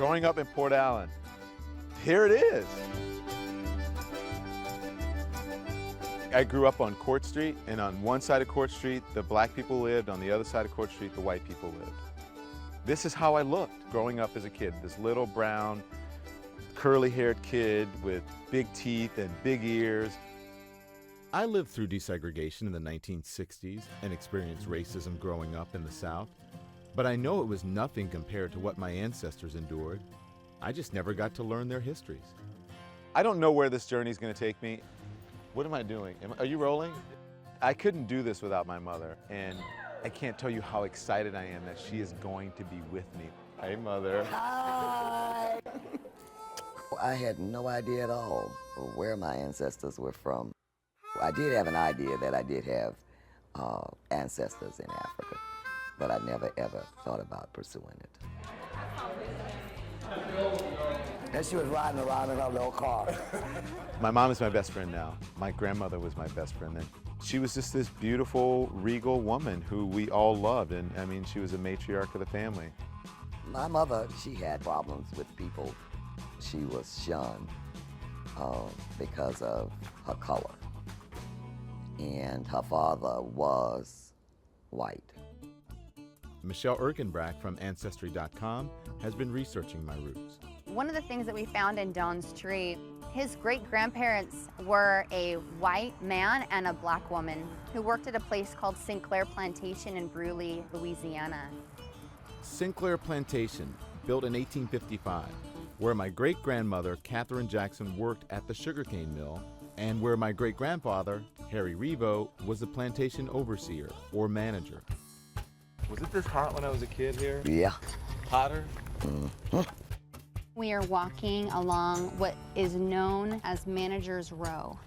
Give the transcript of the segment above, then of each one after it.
growing up in Port Allen. Here it is. I grew up on Court Street, and on one side of Court Street, the black people lived. On the other side of Court Street, the white people lived. This is how I looked growing up as a kid, this little brown, curly-haired kid with big teeth and big ears. I lived through desegregation in the 1960s and experienced racism growing up in the South, but I know it was nothing compared to what my ancestors endured. I just never got to learn their histories. I don't know where this journey is going to take me. What am I doing? Are you rolling? I couldn't do this without my mother, and I can't tell you how excited I am that she is going to be with me. Hey, Mother. Hi! I had no idea at all where my ancestors were from. I did have an idea that I did have ancestors in Africa, but I never ever thought about pursuing it. And she was riding around in her little car. My mom is my best friend now. My grandmother was my best friend then. She was just this beautiful, regal woman who we all loved, and I mean, she was a matriarch of the family. My mother, she had problems with people. She was shunned because of her color. And her father was white. Michelle Erkenbrack from Ancestry.com has been researching my roots. One of the things that we found in Don's tree, his great-grandparents were a white man and a black woman who worked at a place called Sinclair Plantation in Bruley, Louisiana. Sinclair Plantation, built in 1855, where my great-grandmother, Catherine Jackson, worked at the sugarcane mill, and where my great-grandfather, Harry Revo, was the plantation overseer or manager. Was it this hot when I was a kid here? Yeah. Hotter? Mm-hmm. We are walking along what is known as Manager's Row.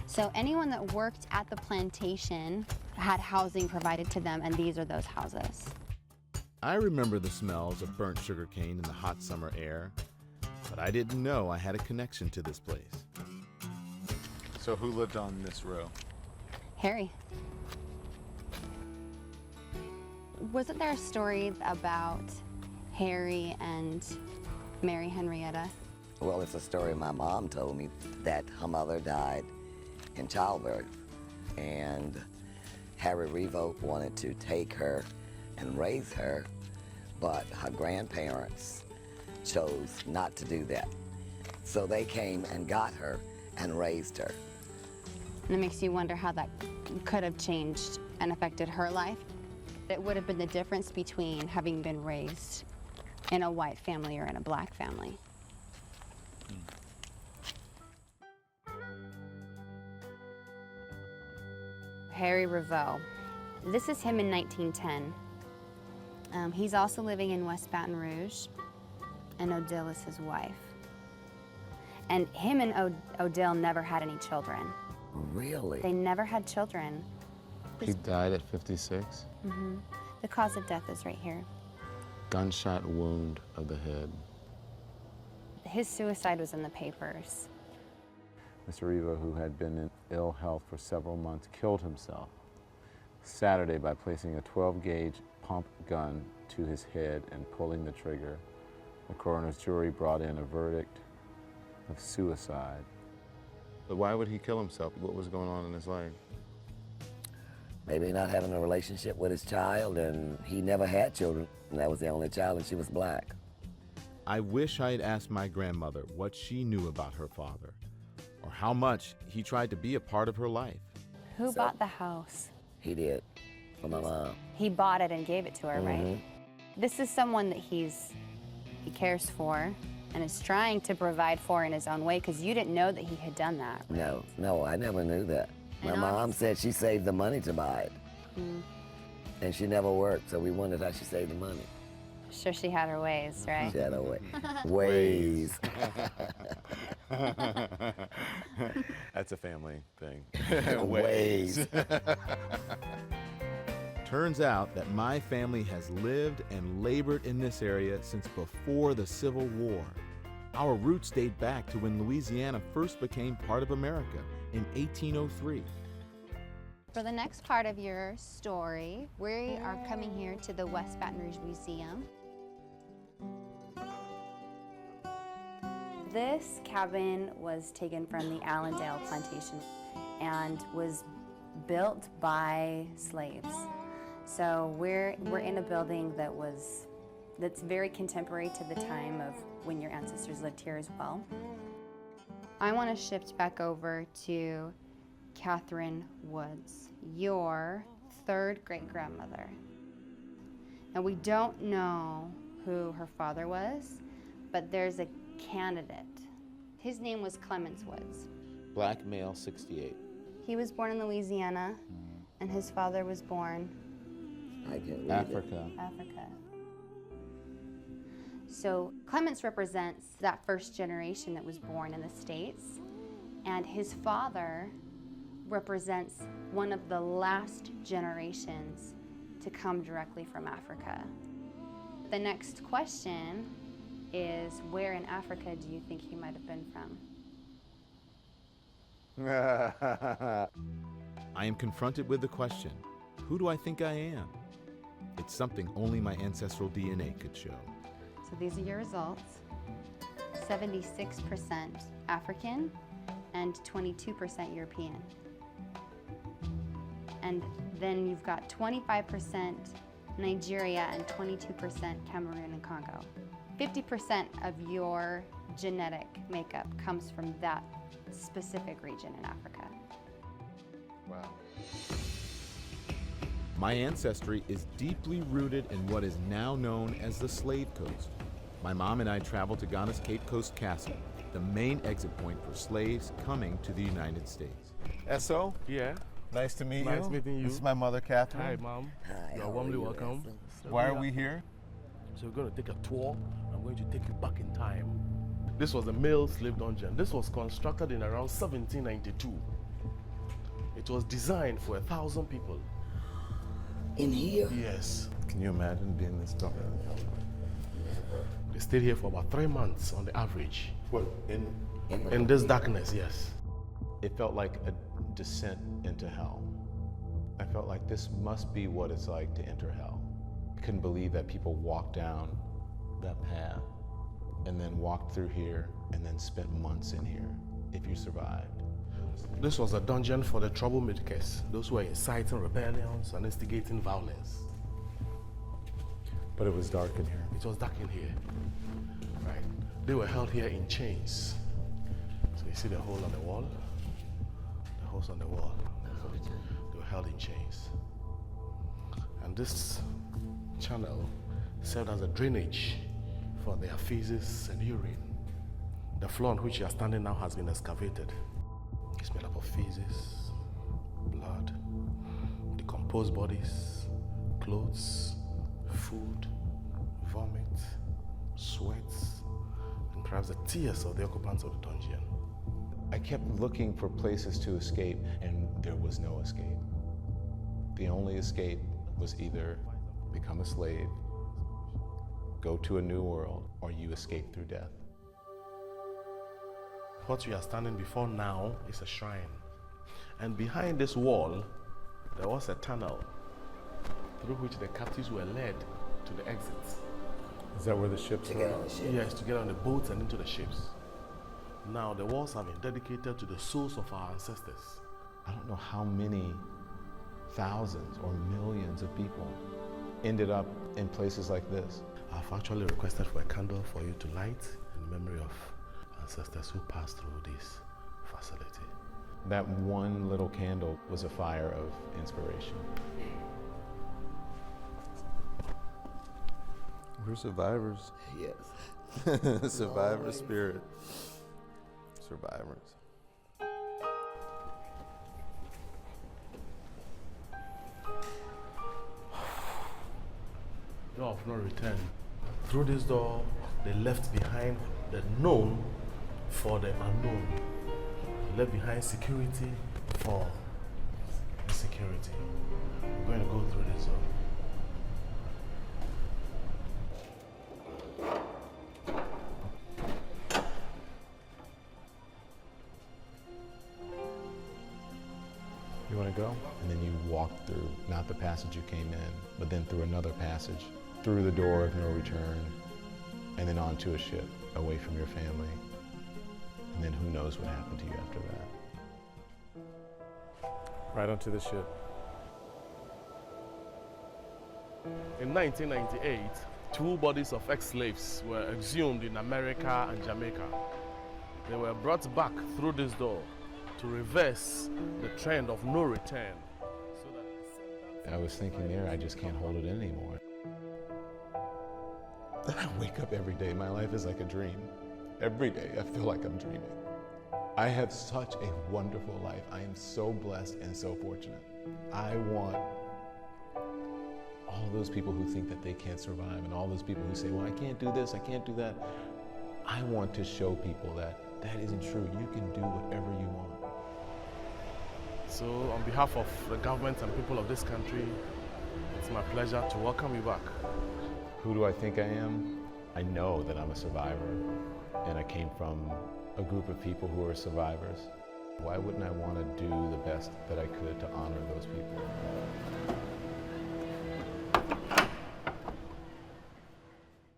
So anyone that worked at the plantation had housing provided to them, and these are those houses. I remember the smells of burnt sugarcane in the hot summer air, but I didn't know I had a connection to this place. So who lived on this row? Harry. Wasn't there a story about Harry and Mary Henrietta? Well, it's a story my mom told me that her mother died in childbirth, and Harry Revo wanted to take her and raise her, but her grandparents chose not to do that. So they came and got her and raised her. And it makes you wonder how that could have changed and affected her life. It would have been the difference between having been raised in a white family or in a black family. Harry Revo. This is him in 1910. He's also living in West Baton Rouge, and Odile is his wife. And him and Odile never had any children. Really? They never had children. He died at 56? Mm-hmm. The cause of death is right here. Gunshot wound of the head. His suicide was in the papers. Mr. Revo, who had been in ill health for several months, killed himself Saturday by placing a 12-gauge pump gun to his head and pulling the trigger. The coroner's jury brought in a verdict of suicide. But why would he kill himself? What was going on in his life? Maybe not having a relationship with his child, and he never had children. And that was the only child, and she was black. I wish I had asked my grandmother what she knew about her father, or how much he tried to be a part of her life. Who bought the house? He did, for my mom. He bought it and gave it to her, Mm-hmm. right? This is someone that he cares for and is trying to provide for in his own way, because you didn't know that he had done that. No, I never knew that. My And mom said she saved the money to buy it. Mm. And she never worked, so we wondered how she saved the money. Sure, she had her ways, right? She had her ways. That's a family thing. Ways. Turns out that my family has lived and labored in this area since before the Civil War. Our roots date back to when Louisiana first became part of America in 1803. For the next part of your story, we are coming here to the West Baton Rouge Museum. this cabin was taken from the Allendale plantation and was built by slaves. So we're in a building that's very contemporary to the time of when your ancestors lived here as well. I want to shift back over to Catherine Woods, your third great-grandmother. Now we don't know who her father was, but there's a candidate. His name was Clemens Woods. Black male, 68. He was born in Louisiana, and his father was born I can read Africa. Africa. So Clemens represents that first generation that was born in the States, and his father represents one of the last generations to come directly from Africa. The next question is, where in Africa do you think he might have been from? I am confronted with the question, who do I think I am? It's something only my ancestral DNA could show. So these are your results. 76% African and 22% European. And then you've got 25% Nigeria and 22% Cameroon and Congo. 50% of your genetic makeup comes from that specific region in Africa. Wow. My ancestry is deeply rooted in what is now known as the Slave Coast. My mom and I traveled to Ghana's Cape Coast Castle, the main exit point for slaves coming to the United States. Esso, Yeah. nice to meet you. Nice meeting you. This is my mother, Catherine. Hi, Mom. Hi, You how are warmly are you, welcome. Leslie? So Why are we here? So we're going to take a tour. I'm going to take you back in time. This was the male slave dungeon. This was constructed in around 1792. It was designed for 1,000 people. In here? Yes. Can you imagine being this dark? They stayed here for about 3 months on the average. What, In this darkness, yes. It felt like a descent into hell. I felt like this must be what it's like to enter hell. I couldn't believe that people walked down that path and then walked through here and then spent months in here if you survived. This was a dungeon for the troublemakers, those who were inciting rebellions and instigating violence. But it was dark in here. It was dark in here. Right. They were held here in chains. So you see the hole on the wall? The holes on the wall. They were held in chains. And this channel served as a drainage for their feces and urine. The floor on which you are standing now has been excavated. It's made up of feces, blood, decomposed bodies, clothes, food, vomit, sweat, and perhaps the tears of the occupants of the dungeon. I kept looking for places to escape, and there was no escape. The only escape was either become a slave, go to a new world, or you escape through death. What we are standing before now is a shrine. And behind this wall, there was a tunnel through which the captives were led to the exits. Is that where the ships To get on the ship? Yes, to get on the boats and into the ships. Now, the walls have been dedicated to the souls of our ancestors. I don't know how many thousands or millions of people ended up in places like this. I've actually requested for a candle for you to light in memory of ancestors who passed through this facility. That one little candle was a fire of inspiration. We're survivors. Yes. Survivor spirit. Survivors. Door of no return. Through this door, they left behind the known for the unknown. Left behind security for insecurity. We're going to go through this door. You want to go? And then you walk through, not the passage you came in, but then through another passage, through the door of no return, and then onto a ship, away from your family, And then who knows what happened to you after that. Right onto the ship. In 1998, 2 bodies of ex-slaves were exhumed in America and Jamaica. They were brought back through this door to reverse the trend of no return. I was thinking there, I just can't hold it in anymore. I wake up every day, my life is like a dream. Every day I feel like I'm dreaming. I have such a wonderful life. I am so blessed and so fortunate. I want all those people who think that they can't survive and all those people who say, well, I can't do this, I can't do that. I want to show people that that isn't true. You can do whatever you want. So on behalf of the government and people of this country, it's my pleasure to welcome you back. Who do I think I am? I know that I'm a survivor, and I came from a group of people who are survivors. Why wouldn't I want to do the best that I could to honor those people?